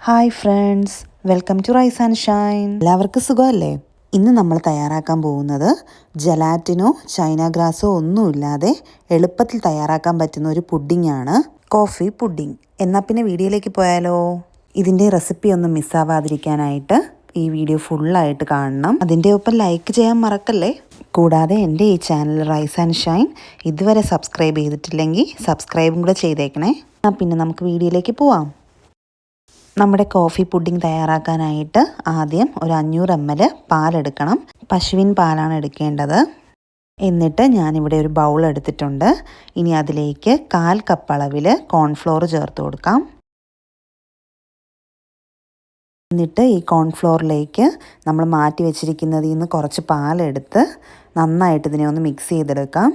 Hi friends, welcome to rise and shine. എല്ലാവർക്കും സുഖമല്ലേ? ഇന്ന് നമ്മൾ തയ്യാറാക്കാൻ പോകുന്നത് ജലാറ്റിനോ ചൈന ഗ്രാസോ ഒന്നുമില്ലാതെ എളുപ്പത്തിൽ തയ്യാറാക്കാൻ പറ്റുന്ന ഒരു പുഡിംഗ് ആണ്, കോഫി പുഡിംഗ്. എന്നാൽ പിന്നെ വീഡിയോയിലേക്ക് പോയാലോ? ഇതിൻ്റെ റെസിപ്പി ഒന്നും മിസ്സാവാതിരിക്കാനായിട്ട് ഈ വീഡിയോ ഫുള്ളായിട്ട് കാണണം. അതിൻ്റെ ഒപ്പം ലൈക്ക് ചെയ്യാൻ മറക്കല്ലേ. കൂടാതെ എൻ്റെ ഈ ചാനൽ റൈസ് ആൻഡ് ഷൈൻ ഇതുവരെ സബ്സ്ക്രൈബ് ചെയ്തിട്ടില്ലെങ്കിൽ സബ്സ്ക്രൈബും കൂടെ ചെയ്തേക്കണേ. പിന്നെ നമുക്ക് വീഡിയോയിലേക്ക് പോവാം. നമ്മുടെ കോഫി പുഡിംഗ് തയ്യാറാക്കാനായിട്ട് ആദ്യം ഒരു 500 ml പാലെടുക്കണം. പശുവിൻ പാലാണ് എടുക്കേണ്ടത്. എന്നിട്ട് ഞാനിവിടെ ഒരു ബൗൾ എടുത്തിട്ടുണ്ട്. ഇനി അതിലേക്ക് 1/4 കപ്പ് അളവിൽ കോൺഫ്ലോർ ചേർത്ത് കൊടുക്കാം. എന്നിട്ട് ഈ കോൺഫ്ലോറിലേക്ക് നമ്മൾ മാറ്റി വെച്ചിരിക്കുന്നതിൽ നിന്ന് കുറച്ച് പാലെടുത്ത് നന്നായിട്ട് ഇതിനെ ഒന്ന് മിക്സ് ചെയ്തെടുക്കാം.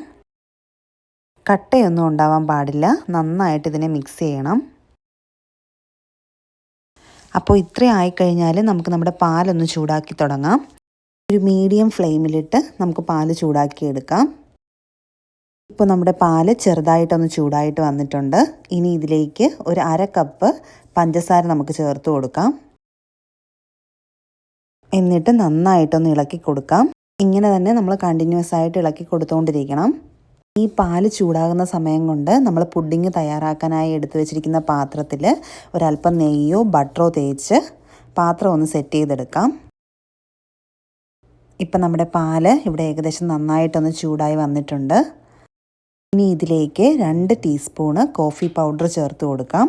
കട്ടയൊന്നും ഉണ്ടാവാൻ പാടില്ല. നന്നായിട്ട് ഇതിനെ മിക്സ് ചെയ്യണം. അപ്പോൾ ഇത്രയും ആയിക്കഴിഞ്ഞാൽ നമുക്ക് നമ്മുടെ പാലൊന്ന് ചൂടാക്കി തുടങ്ങാം. ഒരു മീഡിയം ഫ്ലെയിമിലിട്ട് നമുക്ക് പാല് ചൂടാക്കിയെടുക്കാം. ഇപ്പോൾ നമ്മുടെ പാല് ചെറുതായിട്ടൊന്ന് ചൂടായിട്ട് വന്നിട്ടുണ്ട്. ഇനി ഇതിലേക്ക് ഒരു 1/2 കപ്പ് പഞ്ചസാര നമുക്ക് ചേർത്ത് കൊടുക്കാം. എന്നിട്ട് നന്നായിട്ടൊന്ന് ഇളക്കി കൊടുക്കാം. ഇങ്ങനെ തന്നെ നമ്മൾ കണ്ടിന്യൂസ് ആയിട്ട് ഇളക്കി കൊടുത്തുകൊണ്ടിരിക്കണം. ഈ പാല് ചൂടാകുന്ന സമയം കൊണ്ട് നമ്മൾ പുഡിംഗ് തയ്യാറാക്കാനായി എടുത്തു വെച്ചിരിക്കുന്ന പാത്രത്തിൽ ഒരല്പം നെയ്യോ ബട്ടറോ തേച്ച് പാത്രം ഒന്ന് സെറ്റ് ചെയ്തെടുക്കാം. ഇപ്പം നമ്മുടെ പാല് ഇവിടെ ഏകദേശം നന്നായിട്ടൊന്ന് ചൂടായി വന്നിട്ടുണ്ട്. ഇനി ഇതിലേക്ക് 2 ടീസ്പൂണ് കോഫി പൗഡർ ചേർത്ത് കൊടുക്കാം.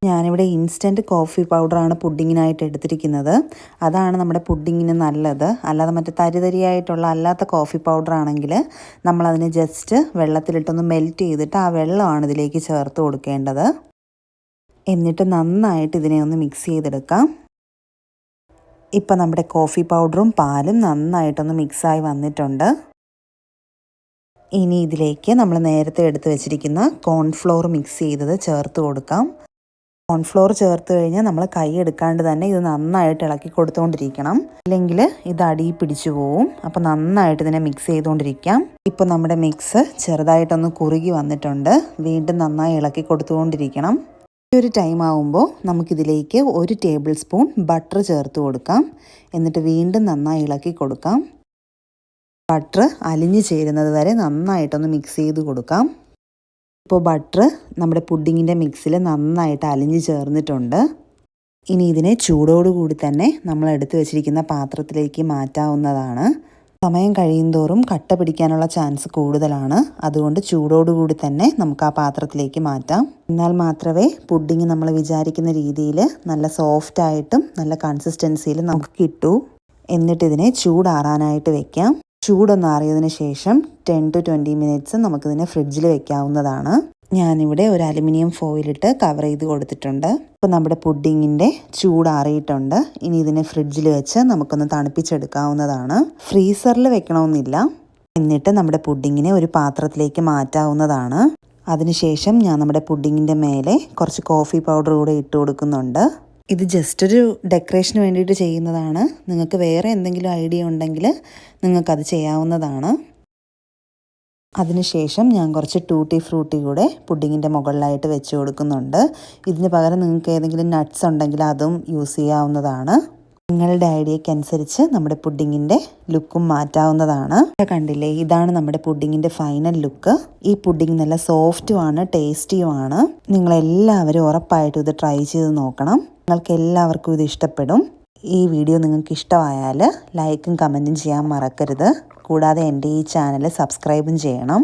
ഞാനിവിടെ ഇൻസ്റ്റൻറ്റ് കോഫി പൗഡറാണ് പുഡിങ്ങിനായിട്ട് എടുത്തിരിക്കുന്നത്. അതാണ് നമ്മുടെ പുഡിങ്ങിന് നല്ലത്. അല്ലാതെ മറ്റേ തരിതരിയായിട്ടുള്ള അല്ലാത്ത കോഫി പൗഡറാണെങ്കിൽ നമ്മളതിനെ ജസ്റ്റ് വെള്ളത്തിലിട്ടൊന്ന് മെൽറ്റ് ചെയ്തിട്ട് ആ വെള്ളമാണ് ഇതിലേക്ക് ചേർത്ത് കൊടുക്കേണ്ടത്. എന്നിട്ട് നന്നായിട്ട് ഇതിനെ ഒന്ന് മിക്സ് ചെയ്തെടുക്കാം. ഇപ്പം നമ്മുടെ കോഫി പൗഡറും പാലും നന്നായിട്ടൊന്ന് മിക്സായി വന്നിട്ടുണ്ട്. ഇനി ഇതിലേക്ക് നമ്മൾ നേരത്തെ എടുത്ത് വെച്ചിരിക്കുന്ന കോൺഫ്ലോർ മിക്സ് ചെയ്തത് ചേർത്ത് കൊടുക്കാം. കോൺഫ്ലോർ ചേർത്ത് കഴിഞ്ഞാൽ നമ്മൾ കൈ എടുക്കാണ്ട് തന്നെ ഇത് നന്നായിട്ട് ഇളക്കി കൊടുത്തുകൊണ്ടിരിക്കണം. അല്ലെങ്കിൽ ഇത് അടിയിൽ പിടിച്ചു പോവും. അപ്പോൾ നന്നായിട്ട് ഇതിനെ മിക്സ് ചെയ്തുകൊണ്ടിരിക്കാം. ഇപ്പോൾ നമ്മുടെ മിക്സ് ചെറുതായിട്ടൊന്ന് കുറുകി വന്നിട്ടുണ്ട്. വീണ്ടും നന്നായി ഇളക്കി കൊടുത്തുകൊണ്ടിരിക്കണം. ഈ ഒരു ടൈം ആകുമ്പോൾ നമുക്കിതിലേക്ക് 1 ടേബിൾ സ്പൂൺ ബട്ടർ ചേർത്ത് കൊടുക്കാം. എന്നിട്ട് വീണ്ടും നന്നായി ഇളക്കി കൊടുക്കാം. ബട്ടർ അലിഞ്ഞു ചേരുന്നത് വരെ നന്നായിട്ടൊന്ന് മിക്സ് ചെയ്ത് കൊടുക്കാം. ഇപ്പോൾ ബട്ടർ നമ്മുടെ പുഡിങ്ങിൻ്റെ മിക്സിൽ നന്നായിട്ട് അലിഞ്ഞ് ചേർന്നിട്ടുണ്ട്. ഇനി ഇതിനെ ചൂടോടുകൂടി തന്നെ നമ്മൾ എടുത്തു വെച്ചിരിക്കുന്ന പാത്രത്തിലേക്ക് മാറ്റാവുന്നതാണ്. സമയം കഴിയുന്തോറും കട്ട പിടിക്കാനുള്ള ചാൻസ് കൂടുതലാണ്. അതുകൊണ്ട് ചൂടോടുകൂടി തന്നെ നമുക്ക് ആ പാത്രത്തിലേക്ക് മാറ്റാം. എന്നാൽ മാത്രമേ പുഡിങ് നമ്മൾ വിചാരിക്കുന്ന രീതിയിൽ നല്ല സോഫ്റ്റായിട്ടും നല്ല കൺസിസ്റ്റൻസിയിൽ നമുക്ക് കിട്ടൂ. എന്നിട്ട് ഇതിനെ ചൂടാറാനായിട്ട് വെക്കാം. ചൂടൊന്ന് ആറിയതിന് ശേഷം 10 to 20 മിനിറ്റ്സ് നമുക്കിതിനെ ഫ്രിഡ്ജിൽ വെക്കാവുന്നതാണ്. ഞാനിവിടെ ഒരു അലുമിനിയം ഫോയിലിട്ട് കവർ ചെയ്ത് കൊടുത്തിട്ടുണ്ട്. ഇപ്പോൾ നമ്മുടെ പുഡിങ്ങിൻ്റെ ചൂടാറിയിട്ടുണ്ട്. ഇനി ഇതിനെ ഫ്രിഡ്ജിൽ വെച്ച് നമുക്കൊന്ന് തണുപ്പിച്ചെടുക്കാവുന്നതാണ്. ഫ്രീസറിൽ വെക്കണമെന്നില്ല. എന്നിട്ട് നമ്മുടെ പുഡിങ്ങിനെ ഒരു പാത്രത്തിലേക്ക് മാറ്റാവുന്നതാണ്. അതിനുശേഷം ഞാൻ നമ്മുടെ പുഡിങ്ങിൻ്റെ മേലെ കുറച്ച് കോഫി പൗഡർ കൂടെ ഇട്ട് കൊടുക്കുന്നുണ്ട്. ഇത് ജസ്റ്റ് ഒരു ഡെക്കറേഷന് വേണ്ടിയിട്ട് ചെയ്യുന്നതാണ്. നിങ്ങൾക്ക് വേറെ എന്തെങ്കിലും ഐഡിയ ഉണ്ടെങ്കിൽ നിങ്ങൾക്കത് ചെയ്യാവുന്നതാണ്. അതിനുശേഷം ഞാൻ കുറച്ച് ടൂട്ടി ഫ്രൂട്ടി കൂടെ പുഡിങ്ങിൻ്റെ മുകളിലായിട്ട് വെച്ച് കൊടുക്കുന്നുണ്ട്. ഇതിന് പകരം നിങ്ങൾക്ക് ഏതെങ്കിലും നട്ട്സ് ഉണ്ടെങ്കിൽ അതും യൂസ് ചെയ്യാവുന്നതാണ്. നിങ്ങളുടെ ഐഡിയയ്ക്ക് അനുസരിച്ച് നമ്മുടെ പുഡിങ്ങിൻ്റെ ലുക്കും മാറ്റാവുന്നതാണ്. കണ്ടില്ലേ, ഇതാണ് നമ്മുടെ പുഡിങ്ങിൻ്റെ ഫൈനൽ ലുക്ക്. ഈ പുഡിങ് നല്ല സോഫ്റ്റുമാണ്, ടേസ്റ്റിയുമാണ്. നിങ്ങളെല്ലാവരും ഉറപ്പായിട്ടും ഇത് ട്രൈ ചെയ്ത് നോക്കണം. നിങ്ങൾക്ക് എല്ലാവർക്കും ഇത് ഇഷ്ടപ്പെടും. ഈ വീഡിയോ നിങ്ങൾക്ക് ഇഷ്ടമായാൽ ലൈക്കും കമൻറ്റും ചെയ്യാൻ മറക്കരുത്. കൂടാതെ എൻ്റെ ഈ ചാനൽ സബ്സ്ക്രൈബും ചെയ്യണം.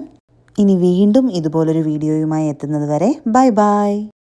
ഇനി വീണ്ടും ഇതുപോലൊരു വീഡിയോയുമായി എത്തുന്നത് വരെ ബൈ ബൈ.